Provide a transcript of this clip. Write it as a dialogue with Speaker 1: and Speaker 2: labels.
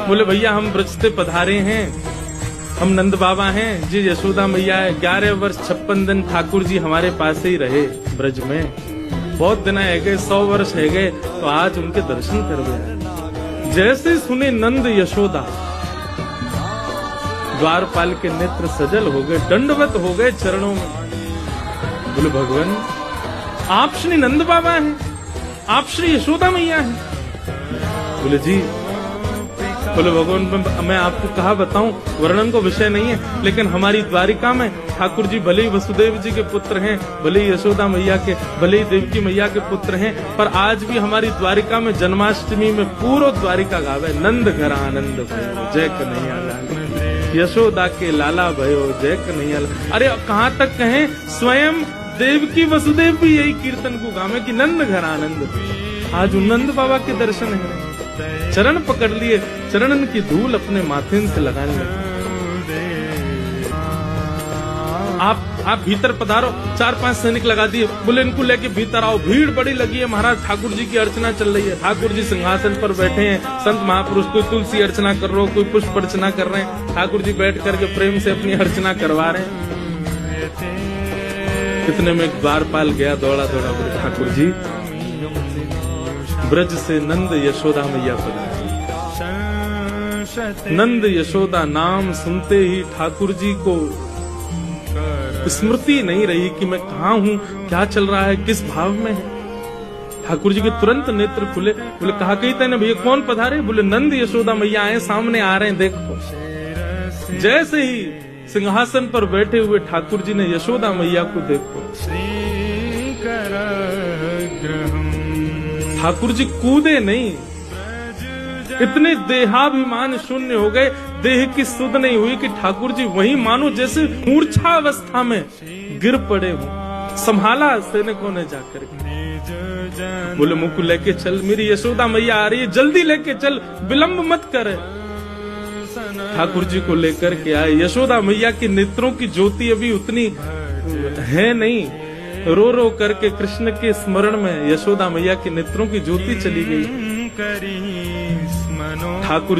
Speaker 1: बोले भैया हम ब्रज से पधारे हैं, हम नंद बाबा हैं जी, यशोदा मैया है। 11 वर्ष 56 दिन ठाकुर जी हमारे पास ही रहे ब्रज में, बहुत दिन है गए, 100 वर्ष है गए, तो आज उनके दर्शन कर गए। जैसे सुने नंद यशोदा, द्वारपाल के नेत्र सजल हो गए, दंडवत हो गए चरणों में। बोले भगवान आप श्री नंद बाबा हैं, आप श्री यशोदा मैया हैं। बोले जी। बोले भगवान मैं आपको कहा बताऊं, वर्णन को विषय नहीं है, लेकिन हमारी द्वारिका में ठाकुर जी भले ही वसुदेव जी के पुत्र हैं, भले ही यशोदा मैया के, भले ही देवकी मैया के पुत्र हैं, पर आज भी हमारी द्वारिका में जन्माष्टमी में पूरा द्वारिका गावे नंद घर आनंद भयो जय कन्हैया लाल, यशोदा के लाला भयो जय कन्हैया लाल। अरे कहाँ तक कहें, स्वयं देवकी वसुदेव भी यही कीर्तन को गावे कि नंद घर आनंद। आज नंद बाबा के दर्शन है, चरण पकड़ लिए, चरणन की धूल अपने माथे से लगाने लगे। आप भीतर पधारो, 4-5 सैनिक लगा दिए, बोले इनको लेके भीतर आओ। भीड़ बड़ी लगी है महाराज, ठाकुर जी की अर्चना चल रही है, ठाकुर जी सिंहासन पर बैठे हैं, संत महापुरुष कोई तुलसी अर्चना कर रहे हो, कोई पुष्प अर्चना कर रहे हैं, ठाकुर जी बैठ करके प्रेम से अपनी अर्चना करवा रहे हैं। कितने में द्वारपाल गया दौड़ा दौड़ा, बोले ठाकुर जी ब्रज से नंद यशोदा मैया पधारी। नंद यशोदा नाम सुनते ही ठाकुर जी को स्मृति नहीं रही कि मैं कहाँ हूँ, क्या चल रहा है, किस भाव में है। ठाकुर जी के तुरंत नेत्र खुले। बोले कहा कही तेने भैया कौन पधारे? बोले नंद यशोदा मैया आए, सामने आ रहे हैं देखो। जैसे ही सिंहासन पर बैठे हुए ठाकुर जी ने यशोदा मैया को देखो, ठाकुर जी कूदे नहीं, इतने देहाभिमान शून्य हो गए, देह की सुध नहीं हुई कि ठाकुर जी वहीं मानो जैसे मूर्छा अवस्था में गिर पड़े हो। संभाला सैनिकों ने जाकर के। बोले मुख लेके चल, मेरी यशोदा मैया आ रही है, जल्दी लेके चल, विलंब मत करे। ठाकुर जी को लेकर के आए। यशोदा मैया की नेत्रों की ज्योति अभी उतनी है नहीं, रो रो करके कृष्ण के स्मरण में यशोदा मैया के नेत्रों की ज्योति चली गई। ठाकुर